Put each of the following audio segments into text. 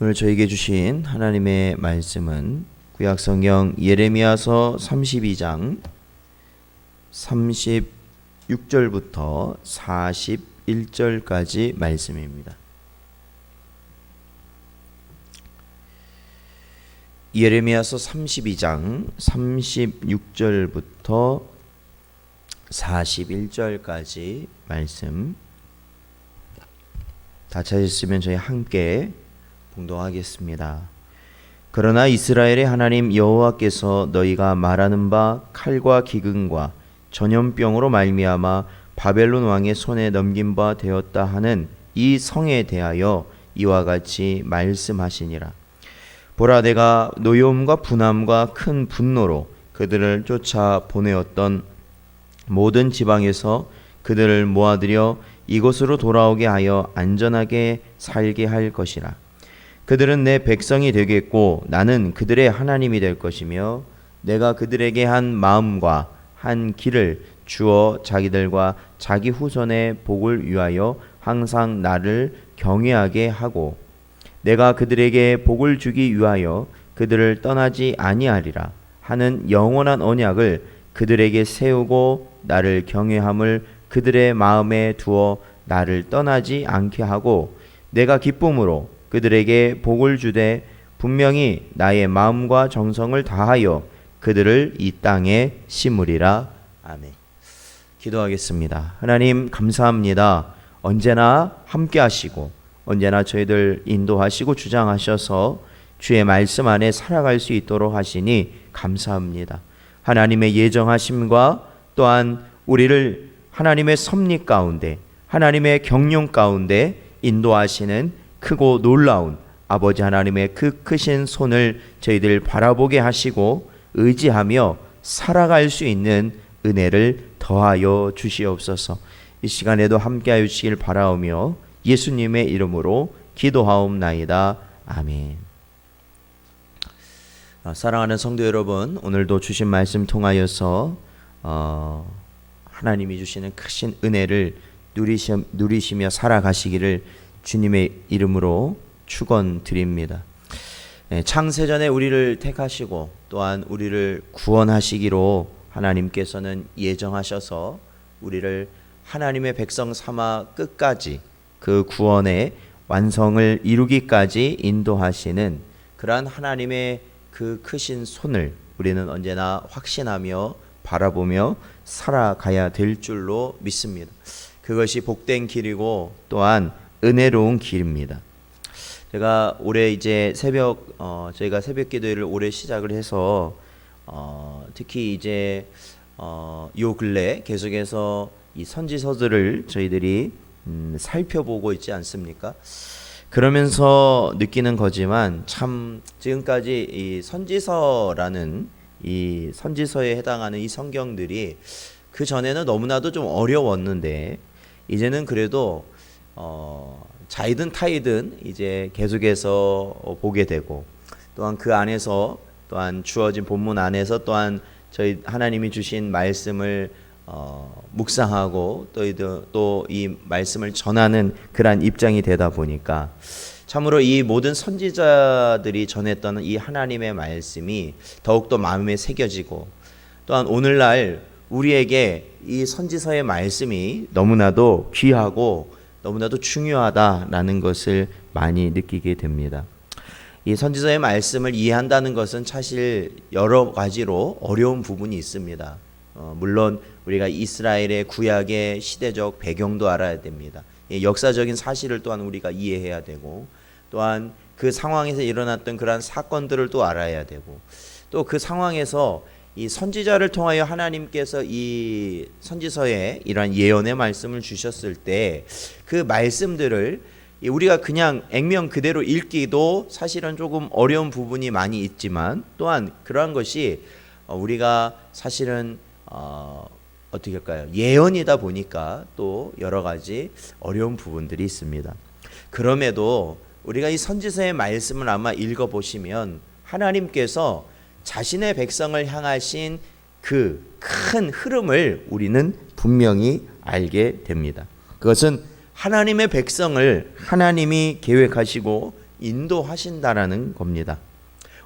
오늘 저에게 주신 하나님의 말씀은 구약성경 예레미야서 32장 36절부터 41절까지 말씀입니다. 예레미야서 32장 36절부터 41절까지 말씀 다 찾으시면 저희 함께 봉독하겠습니다. 그러나 이스라엘의 하나님 여호와께서 너희가 말하는 바 칼과 기근과 전염병으로 말미암아 바벨론 왕의 손에 넘긴 바 되었다 하는 이 성에 대하여 이와 같이 말씀하시니라. 보라, 내가 노여움과 분함과 큰 분노로 그들을 쫓아 보내었던 모든 지방에서 그들을 모아들여 이곳으로 돌아오게 하여 안전하게 살게 할 것이라. 그들은 내 백성이 되겠고 나는 그들의 하나님이 될 것이며 내가 그들에게 한 마음과 한 길을 주어 자기들과 자기 후손의 복을 위하여 항상 나를 경외하게 하고 내가 그들에게 복을 주기 위하여 그들을 떠나지 아니하리라 하는 영원한 언약을 그들에게 세우고 나를 경외함을 그들의 마음에 두어 나를 떠나지 않게 하고 내가 기쁨으로 그들에게 복을 주되 분명히 나의 마음과 정성을 다하여 그들을 이 땅에 심으리라. 아멘. 기도하겠습니다. 하나님 감사합니다. 언제나 함께 하시고 언제나 저희들 인도하시고 주장하셔서 주의 말씀 안에 살아갈 수 있도록 하시니 감사합니다. 하나님의 예정하심과 또한 우리를 하나님의 섭리 가운데 하나님의 경륜 가운데 인도하시는 크고 놀라운 아버지 하나님의 그 크신 손을 저희들 바라보게 하시고 의지하며 살아갈 수 있는 은혜를 더하여 주시옵소서. 이 시간에도 함께하여 주시길 바라오며 예수님의 이름으로 기도하옵나이다. 아멘. 사랑하는 성도 여러분, 오늘도 주신 말씀 통하여서 하나님이 주시는 크신 은혜를 누리시며 살아가시기를 주님의 이름으로 축원드립니다. 창세전에 우리를 택하시고 또한 우리를 구원하시기로 하나님께서는 예정하셔서 우리를 하나님의 백성 삼아 끝까지 그 구원의 완성을 이루기까지 인도하시는 그러한 하나님의 그 크신 손을 우리는 언제나 확신하며 바라보며 살아가야 될 줄로 믿습니다. 그것이 복된 길이고 또한 은혜로운 길입니다. 제가 올해 이제 저희가 새벽 기도회를 올해 시작을 해서 특히 이제 요 근래 계속해서 이 선지서들을 저희들이 살펴보고 있지 않습니까? 그러면서 느끼는 거지만 참 지금까지 이 선지서라는 이 선지서에 해당하는 이 성경들이 그 전에는 너무나도 좀 어려웠는데 이제는 그래도 자이든 타이든 이제 계속해서 보게 되고 또한 그 안에서 또한 주어진 본문 안에서 또한 저희 하나님이 주신 말씀을 묵상하고 또 이 말씀을 전하는 그러한 입장이 되다 보니까 참으로 이 모든 선지자들이 전했던 이 하나님의 말씀이 더욱더 마음에 새겨지고 또한 오늘날 우리에게 이 선지서의 말씀이 너무나도 귀하고 너무나도 중요하다라는 것을 많이 느끼게 됩니다. 이 선지서의 말씀을 이해한다는 것은 사실 여러 가지로 어려운 부분이 있습니다. 물론 우리가 이스라엘의 구약의 시대적 배경도 알아야 됩니다. 역사적인 사실을 또한 우리가 이해해야 되고 또한 그 상황에서 일어났던 그러한 사건들을 또 알아야 되고 또 그 상황에서 이 선지자를 통하여 하나님께서 이 선지서에 이러한 예언의 말씀을 주셨을 때 그 말씀들을 우리가 그냥 액면 그대로 읽기도 사실은 조금 어려운 부분이 많이 있지만 또한 그러한 것이 우리가 사실은 어떻게 할까요? 예언이다 보니까 또 여러 가지 어려운 부분들이 있습니다. 그럼에도 우리가 이 선지서의 말씀을 아마 읽어보시면 하나님께서 자신의 백성을 향하신 그 큰 흐름을 우리는 분명히 알게 됩니다. 그것은 하나님의 백성을 하나님이 계획하시고 인도하신다라는 겁니다.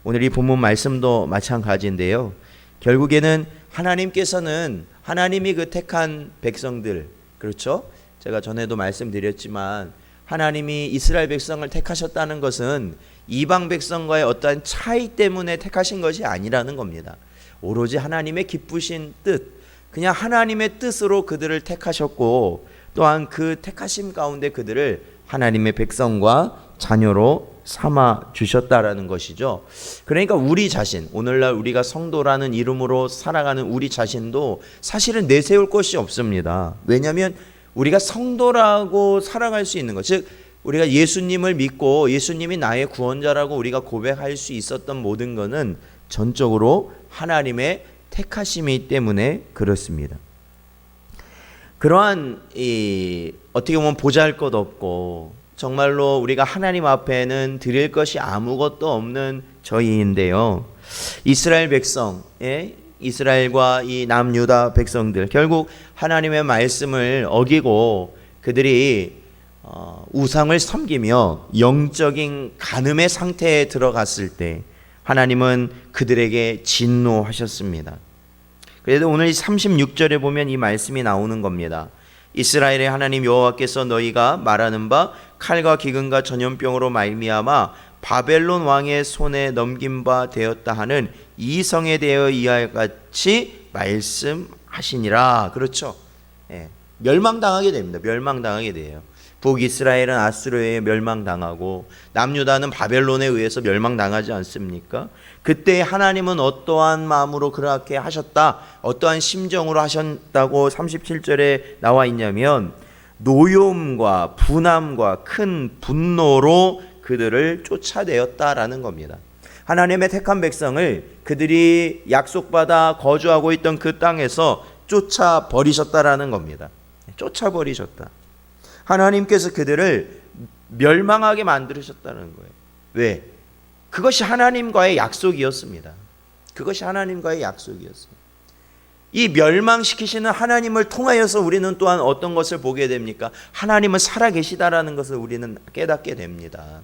오늘 이 본문 말씀도 마찬가지인데요. 결국에는 하나님께서는 하나님이 그 택한 백성들, 그렇죠? 제가 전에도 말씀드렸지만 하나님이 이스라엘 백성을 택하셨다는 것은 이방 백성과의 어떠한 차이 때문에 택하신 것이 아니라는 겁니다. 오로지 하나님의 기쁘신 뜻, 그냥 하나님의 뜻으로 그들을 택하셨고, 또한 그 택하심 가운데 그들을 하나님의 백성과 자녀로 삼아 주셨다라는 것이죠. 그러니까 우리 자신, 오늘날 우리가 성도라는 이름으로 살아가는 우리 자신도 사실은 내세울 것이 없습니다. 왜냐하면 우리가 성도라고 살아갈 수 있는 것, 즉 우리가 예수님을 믿고 예수님이 나의 구원자라고 우리가 고백할 수 있었던 모든 것은 전적으로 하나님의 택하심이 때문에 그렇습니다. 그러한 어떻게 보면 보잘것없고 정말로 우리가 하나님 앞에는 드릴 것이 아무것도 없는 저희인데요. 이스라엘 백성, 이스라엘과 이 남유다 백성들, 결국 하나님의 말씀을 어기고 그들이 우상을 섬기며 영적인 간음의 상태에 들어갔을 때 하나님은 그들에게 진노하셨습니다. 그래도 오늘 36절에 보면 이 말씀이 나오는 겁니다. 이스라엘의 하나님 여호와께서 너희가 말하는 바 칼과 기근과 전염병으로 말미암아 바벨론 왕의 손에 넘긴 바 되었다 하는 이 성에 대하여 이와 같이 말씀하시니라. 그렇죠. 멸망당하게 됩니다. 멸망당하게 돼요. 북이스라엘은 아수르에 멸망당하고 남유다는 바벨론에 의해서 멸망당하지 않습니까? 그때 하나님은 어떠한 마음으로 그렇게 하셨다, 어떠한 심정으로 하셨다고 37절에 나와 있냐면 노여움과 분함과 큰 분노로 그들을 쫓아내었다라는 겁니다. 하나님의 택한 백성을 그들이 약속받아 거주하고 있던 그 땅에서 쫓아버리셨다라는 겁니다. 쫓아버리셨다. 하나님께서 그들을 멸망하게 만드셨다는 거예요. 왜? 그것이 하나님과의 약속이었습니다. 그것이 하나님과의 약속이었습니다. 이 멸망시키시는 하나님을 통하여서 우리는 또한 어떤 것을 보게 됩니까? 하나님은 살아계시다라는 것을 우리는 깨닫게 됩니다.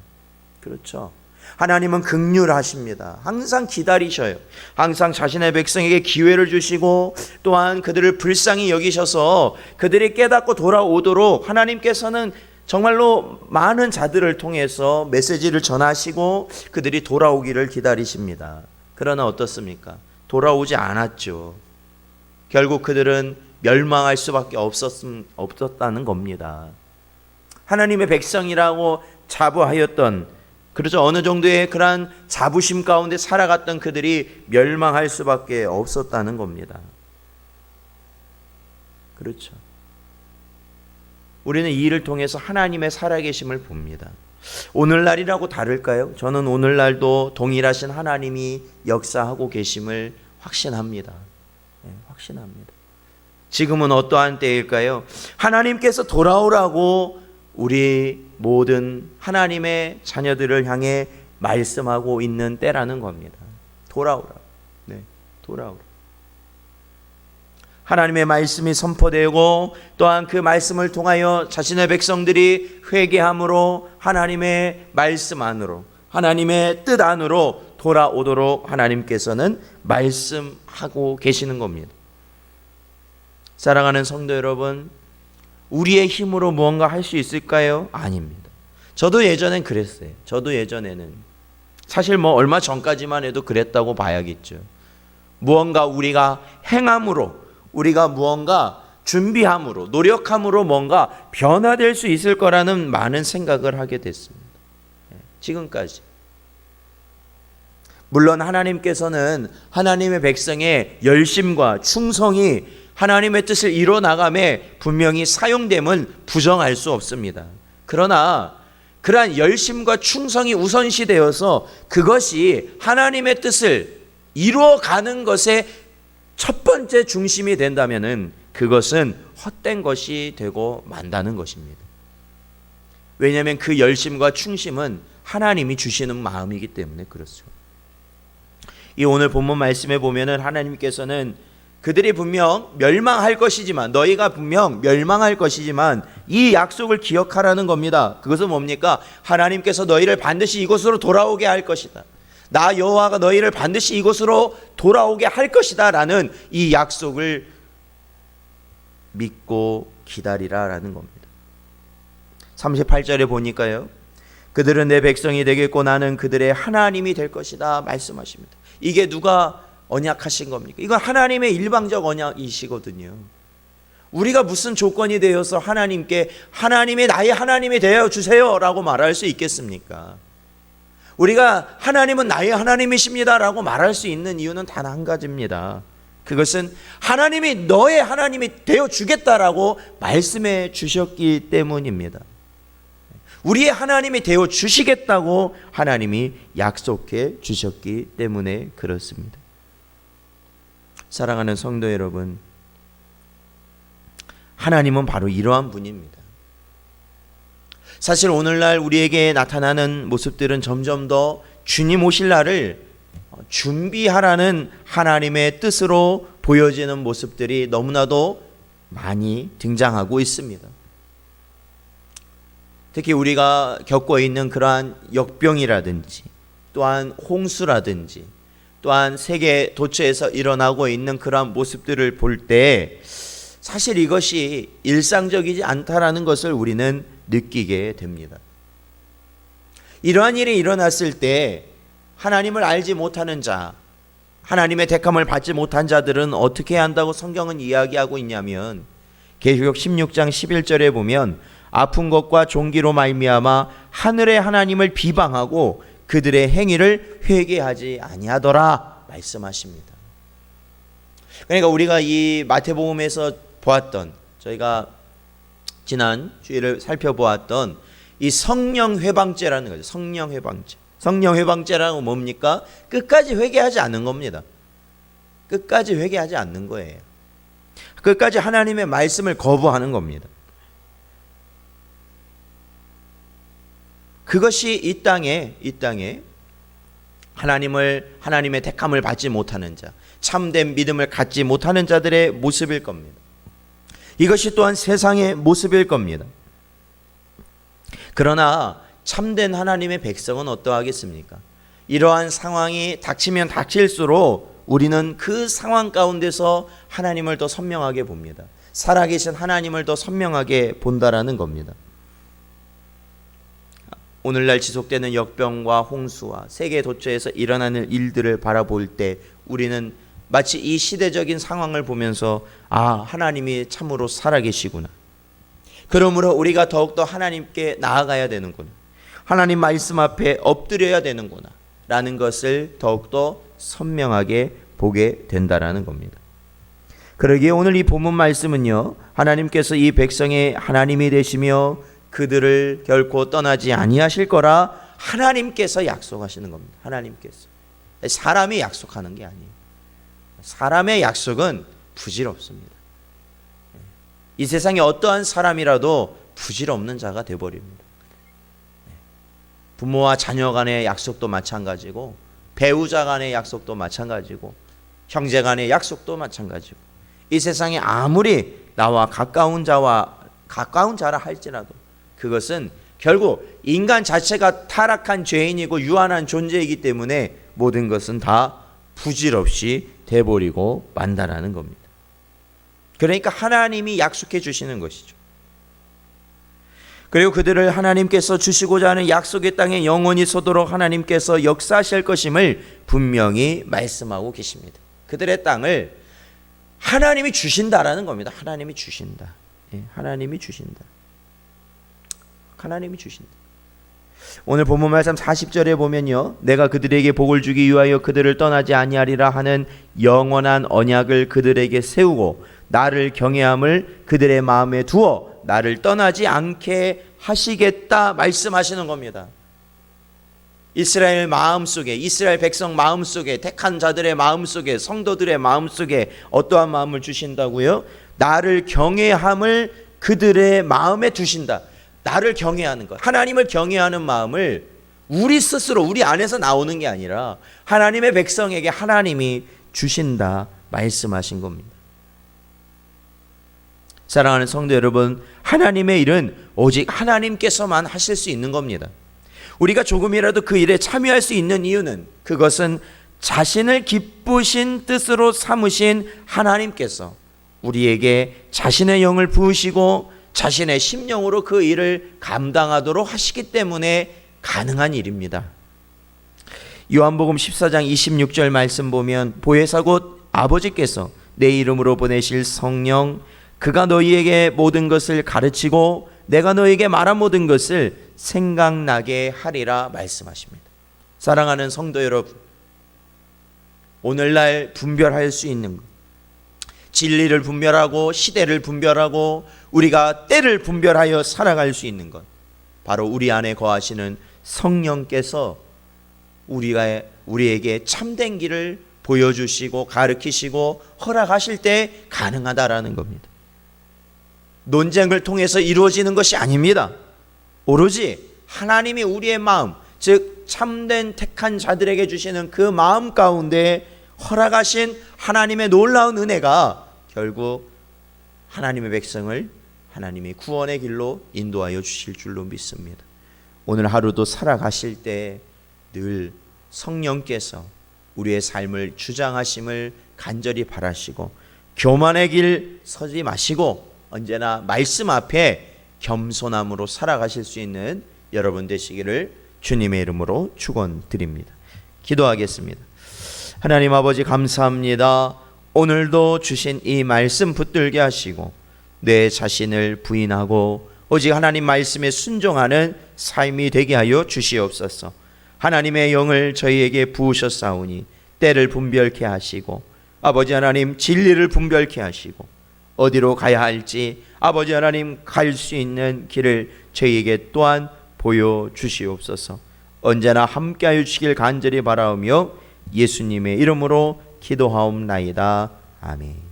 그렇죠. 하나님은 긍휼하십니다. 항상 기다리셔요. 항상 자신의 백성에게 기회를 주시고 또한 그들을 불쌍히 여기셔서 그들이 깨닫고 돌아오도록 하나님께서는 정말로 많은 자들을 통해서 메시지를 전하시고 그들이 돌아오기를 기다리십니다. 그러나 어떻습니까? 돌아오지 않았죠. 결국 그들은 멸망할 수밖에 없었다는 겁니다. 하나님의 백성이라고 자부하였던, 그렇죠, 어느 정도의 그러한 자부심 가운데 살아갔던 그들이 멸망할 수밖에 없었다는 겁니다. 그렇죠. 우리는 이 일을 통해서 하나님의 살아계심을 봅니다. 오늘날이라고 다를까요? 저는 오늘날도 동일하신 하나님이 역사하고 계심을 확신합니다. 확신합니다. 지금은 어떠한 때일까요? 하나님께서 돌아오라고 우리 모든 하나님의 자녀들을 향해 말씀하고 있는 때라는 겁니다. 돌아오라. 돌아오라. 하나님의 말씀이 선포되고 또한 그 말씀을 통하여 자신의 백성들이 회개함으로 하나님의 말씀 안으로, 하나님의 뜻 안으로 돌아오도록 하나님께서는 말씀하고 계시는 겁니다. 사랑하는 성도 여러분, 우리의 힘으로 무언가 할 수 있을까요? 아닙니다. 저도 예전엔 그랬어요. 저도 예전에는 사실 얼마 전까지만 해도 그랬다고 봐야겠죠. 무언가 우리가 행함으로, 우리가 무언가 준비함으로, 노력함으로 뭔가 변화될 수 있을 거라는 많은 생각을 하게 됐습니다. 지금까지. 물론 하나님께서는 하나님의 백성의 열심과 충성이 하나님의 뜻을 이뤄나감에 분명히 사용됨은 부정할 수 없습니다. 그러나 그러한 열심과 충성이 우선시되어서 그것이 하나님의 뜻을 이루어가는 것의 첫 번째 중심이 된다면은 그것은 헛된 것이 되고 만다는 것입니다. 왜냐하면 그 열심과 충심은 하나님이 주시는 마음이기 때문에 그렇죠. 이 오늘 본문 말씀에 보면은 하나님께서는 그들이 분명 멸망할 것이지만, 너희가 분명 멸망할 것이지만 이 약속을 기억하라는 겁니다. 그것은 뭡니까? 하나님께서 너희를 반드시 이곳으로 돌아오게 할 것이다. 나 여호와가 너희를 반드시 이곳으로 돌아오게 할 것이다 라는 이 약속을 믿고 기다리라라는 겁니다. 38절에 보니까요, 그들은 내 백성이 되겠고 나는 그들의 하나님이 될 것이다 말씀하십니다. 이게 누가 언약하신 겁니까? 이건 하나님의 일방적 언약이시거든요. 우리가 무슨 조건이 되어서 하나님께 하나님이 나의 하나님이 되어 주세요 라고 말할 수 있겠습니까? 우리가 하나님은 나의 하나님이십니다 라고 말할 수 있는 이유는 단 한 가지입니다. 그것은 하나님이 너의 하나님이 되어 주겠다라고 말씀해 주셨기 때문입니다. 우리의 하나님이 되어 주시겠다고 하나님이 약속해 주셨기 때문에 그렇습니다. 사랑하는 성도 여러분, 하나님은 바로 이러한 분입니다. 사실 오늘날 우리에게 나타나는 모습들은 점점 더 주님 오실 날을 준비하라는 하나님의 뜻으로 보여지는 모습들이 너무나도 많이 등장하고 있습니다. 특히 우리가 겪고 있는 그러한 역병이라든지, 또한 홍수라든지, 또한 세계 도처에서 일어나고 있는 그러한 모습들을 볼 때 사실 이것이 일상적이지 않다라는 것을 우리는 느끼게 됩니다. 이러한 일이 일어났을 때 하나님을 알지 못하는 자, 하나님의 택함을 받지 못한 자들은 어떻게 한다고 성경은 이야기하고 있냐면, 계시록 16장 11절에 보면 아픈 것과 종기로 말미암아 하늘의 하나님을 비방하고 그들의 행위를 회개하지 아니하더라 말씀하십니다. 그러니까 우리가 이 마태복음에서 보았던, 저희가 지난 주일을 살펴보았던 이 성령 회방죄라는 거죠. 성령 회방죄. 성령 회방죄라는 건 뭡니까? 끝까지 회개하지 않는 겁니다. 끝까지 회개하지 않는 거예요. 끝까지 하나님의 말씀을 거부하는 겁니다. 그것이 이 땅에 하나님의 택함을 받지 못하는 자, 참된 믿음을 갖지 못하는 자들의 모습일 겁니다. 이것이 또한 세상의 모습일 겁니다. 그러나 참된 하나님의 백성은 어떠하겠습니까? 이러한 상황이 닥치면 닥칠수록 우리는 그 상황 가운데서 하나님을 더 선명하게 봅니다. 살아계신 하나님을 더 선명하게 본다라는 겁니다. 오늘날 지속되는 역병과 홍수와 세계 도처에서 일어나는 일들을 바라볼 때 우리는 마치 이 시대적인 상황을 보면서 하나님이 참으로 살아계시구나. 그러므로 우리가 더욱더 하나님께 나아가야 되는구나. 하나님 말씀 앞에 엎드려야 되는구나 라는 것을 더욱더 선명하게 보게 된다라는 겁니다. 그러기에 오늘 이 본문 말씀은요, 하나님께서 이 백성의 하나님이 되시며 그들을 결코 떠나지 아니하실 거라 하나님께서 약속하시는 겁니다. 하나님께서. 사람이 약속하는 게 아니에요. 사람의 약속은 부질없습니다. 이 세상에 어떠한 사람이라도 부질없는 자가 되어버립니다. 부모와 자녀 간의 약속도 마찬가지고, 배우자 간의 약속도 마찬가지고, 형제 간의 약속도 마찬가지고, 이 세상에 아무리 나와 가까운 자라 할지라도 그것은 결국 인간 자체가 타락한 죄인이고 유한한 존재이기 때문에 모든 것은 다 부질없이 돼버리고 만다라는 겁니다. 그러니까 하나님이 약속해 주시는 것이죠. 그리고 그들을 하나님께서 주시고자 하는 약속의 땅에 영원히 서도록 하나님께서 역사하실 것임을 분명히 말씀하고 계십니다. 그들의 땅을 하나님이 주신다라는 겁니다. 하나님이 주신다. 하나님이 주신다. 하나님이 주신다. 오늘 본문 말씀 40절에 보면요, 내가 그들에게 복을 주기 위하여 그들을 떠나지 아니하리라 하는 영원한 언약을 그들에게 세우고 나를 경외함을 그들의 마음에 두어 나를 떠나지 않게 하시겠다 말씀하시는 겁니다. 이스라엘 마음속에, 이스라엘 백성 마음속에, 택한 자들의 마음속에, 성도들의 마음속에 어떠한 마음을 주신다고요? 나를 경외함을 그들의 마음에 두신다. 나를 경외하는 것, 하나님을 경외하는 마음을 우리 스스로, 우리 안에서 나오는 게 아니라 하나님의 백성에게 하나님이 주신다 말씀하신 겁니다. 사랑하는 성도 여러분, 하나님의 일은 오직 하나님께서만 하실 수 있는 겁니다. 우리가 조금이라도 그 일에 참여할 수 있는 이유는 그것은 자신을 기쁘신 뜻으로 삼으신 하나님께서 우리에게 자신의 영을 부으시고 자신의 심령으로 그 일을 감당하도록 하시기 때문에 가능한 일입니다. 요한복음 14장 26절 말씀 보면 보혜사 곧 아버지께서 내 이름으로 보내실 성령 그가 너희에게 모든 것을 가르치고 내가 너희에게 말한 모든 것을 생각나게 하리라 말씀하십니다. 사랑하는 성도 여러분, 오늘날 분별할 수 있는 것, 진리를 분별하고 시대를 분별하고 우리가 때를 분별하여 살아갈 수 있는 것, 바로 우리 안에 거하시는 성령께서 우리에게 참된 길을 보여주시고 가르치시고 허락하실 때 가능하다라는 겁니다. 논쟁을 통해서 이루어지는 것이 아닙니다. 오로지 하나님이 우리의 마음, 즉 참된 택한 자들에게 주시는 그 마음 가운데 허락하신 하나님의 놀라운 은혜가 결국 하나님의 백성을 하나님의 구원의 길로 인도하여 주실 줄로 믿습니다. 오늘 하루도 살아가실 때 늘 성령께서 우리의 삶을 주장하심을 간절히 바라시고 교만의 길 서지 마시고 언제나 말씀 앞에 겸손함으로 살아가실 수 있는 여러분 되시기를 주님의 이름으로 축원드립니다. 기도하겠습니다. 하나님 아버지 감사합니다. 오늘도 주신 이 말씀 붙들게 하시고 내 자신을 부인하고 오직 하나님 말씀에 순종하는 삶이 되게 하여 주시옵소서. 하나님의 영을 저희에게 부으셨사오니 때를 분별케 하시고 아버지 하나님 진리를 분별케 하시고 어디로 가야 할지 아버지 하나님 갈 수 있는 길을 저희에게 또한 보여주시옵소서. 언제나 함께하여 주시길 간절히 바라오며 예수님의 이름으로 기도하옵나이다. 아멘.